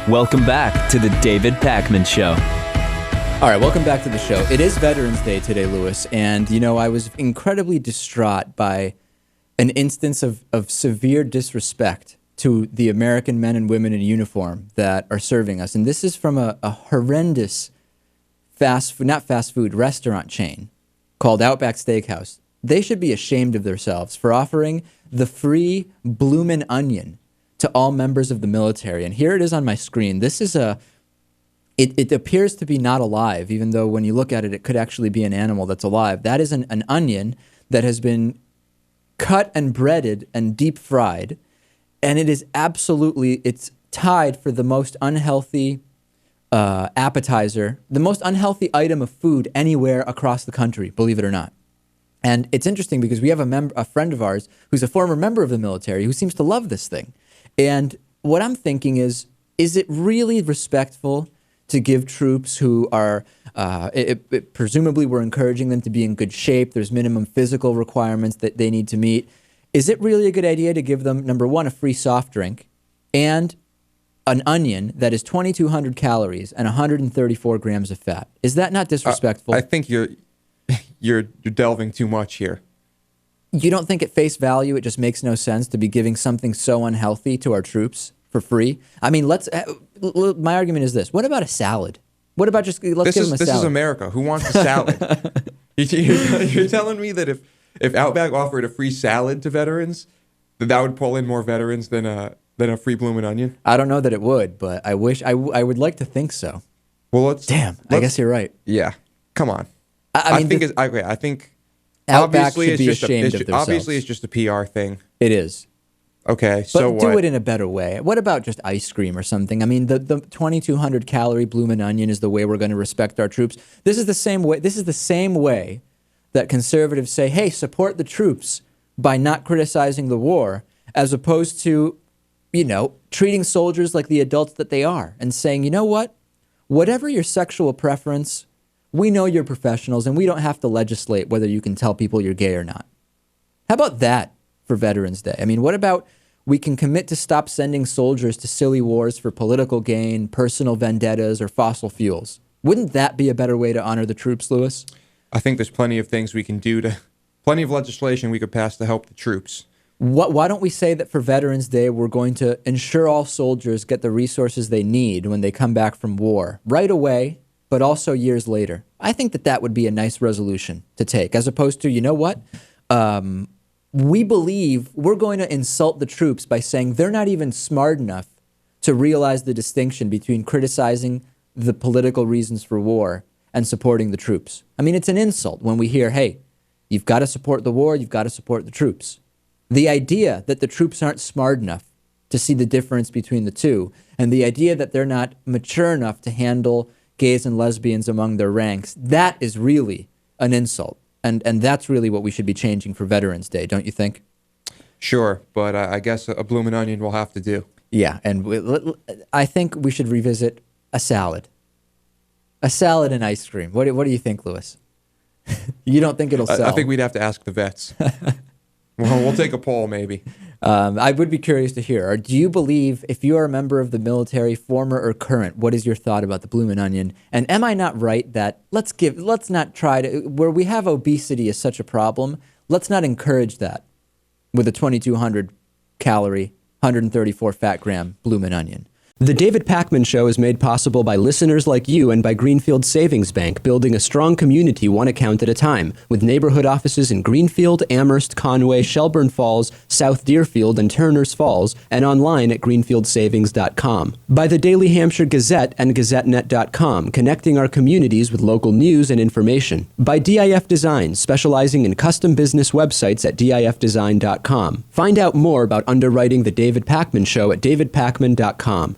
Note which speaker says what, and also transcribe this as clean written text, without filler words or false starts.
Speaker 1: Welcome back to the David Pakman Show.
Speaker 2: All right, welcome back to the show. It is Veterans Day today, Lewis, and I was incredibly distraught by an instance of severe disrespect to the American men and women in uniform that are serving us. And this is from a horrendous not fast food, restaurant chain called Outback Steakhouse. They should be ashamed of themselves for offering the free Bloomin Onion to all members of the military. And here it is on my screen. This is it appears to be not alive, even though when you look at it, it could actually be an animal that's alive. That is an onion that has been cut and breaded and deep fried. And it is it's tied for the most unhealthy appetizer, the most unhealthy item of food anywhere across the country, believe it or not. And it's interesting because we have a friend of ours who's a former member of the military who seems to love this thing. And what I'm thinking is it really respectful to give troops who are, presumably we're encouraging them to be in good shape, there's minimum physical requirements that they need to meet. Is it really a good idea to give them, number one, a free soft drink and an onion that is 2,200 calories and 134 grams of fat? Is that not disrespectful?
Speaker 3: I think you're delving too much here.
Speaker 2: You don't think at face value it just makes no sense to be giving something so unhealthy to our troops for free? I mean, my argument is this. What about a salad? What about let's give them a salad?
Speaker 3: This is America. Who wants a salad? You're telling me that if Outback offered a free salad to veterans, that would pull in more veterans than a free Bloomin' Onion?
Speaker 2: I don't know that it would, but I would like to think so.
Speaker 3: Well,
Speaker 2: I guess you're right.
Speaker 3: Yeah. Come on.
Speaker 2: I
Speaker 3: think
Speaker 2: Outback should be ashamed of themselves.
Speaker 3: Obviously, it's just a PR thing.
Speaker 2: It is.
Speaker 3: Okay,
Speaker 2: but
Speaker 3: so what?
Speaker 2: Do it in a better way. What about just ice cream or something? I mean, the 2,200 calorie Bloomin' Onion is the way we're going to respect our troops. This is the same way that conservatives say, hey, support the troops by not criticizing the war, as opposed to, treating soldiers like the adults that they are and saying, you know what? Whatever your sexual preference, we know you're professionals and we don't have to legislate whether you can tell people you're gay or not. How about that for Veterans Day? I mean, what about we can commit to stop sending soldiers to silly wars for political gain, personal vendettas, or fossil fuels? Wouldn't that be a better way to honor the troops, Lewis?
Speaker 3: I think there's plenty of things we can do plenty of legislation we could pass to help the troops.
Speaker 2: Why don't we say that for Veterans Day, we're going to ensure all soldiers get the resources they need when they come back from war right away, but also years later? I think that would be a nice resolution to take, as opposed to, you know what? We believe we're going to insult the troops by saying they're not even smart enough to realize the distinction between criticizing the political reasons for war and supporting the troops. I mean, it's an insult when we hear, hey, you've got to support the war, you've got to support the troops. The idea that the troops aren't smart enough to see the difference between the two, and the idea that they're not mature enough to handle gays and lesbians among their ranks, that is really an insult. And that's really what we should be changing for Veterans Day, don't you think?
Speaker 3: Sure, but I guess a Bloomin' Onion will have to do.
Speaker 2: Yeah, and I think we should revisit a salad. A salad and ice cream. What do you think, Lewis? You don't think it'll sell?
Speaker 3: I think we'd have to ask the vets. Well, we'll take a poll, maybe.
Speaker 2: I would be curious to hear. Or do you believe, if you are a member of the military, former or current, what is your thought about the Bloomin' Onion? And am I not right that let's not try to, where we have obesity is such a problem, let's not encourage that with a 2,200 calorie, 134 fat gram Bloomin' Onion?
Speaker 4: The David Pakman Show is made possible by listeners like you and by Greenfield Savings Bank, building a strong community one account at a time, with neighborhood offices in Greenfield, Amherst, Conway, Shelburne Falls, South Deerfield, and Turners Falls, and online at greenfieldsavings.com. By the Daily Hampshire Gazette and GazetteNet.com, connecting our communities with local news and information. By DIF Design, specializing in custom business websites at DIFdesign.com. Find out more about underwriting The David Pakman Show at davidpakman.com.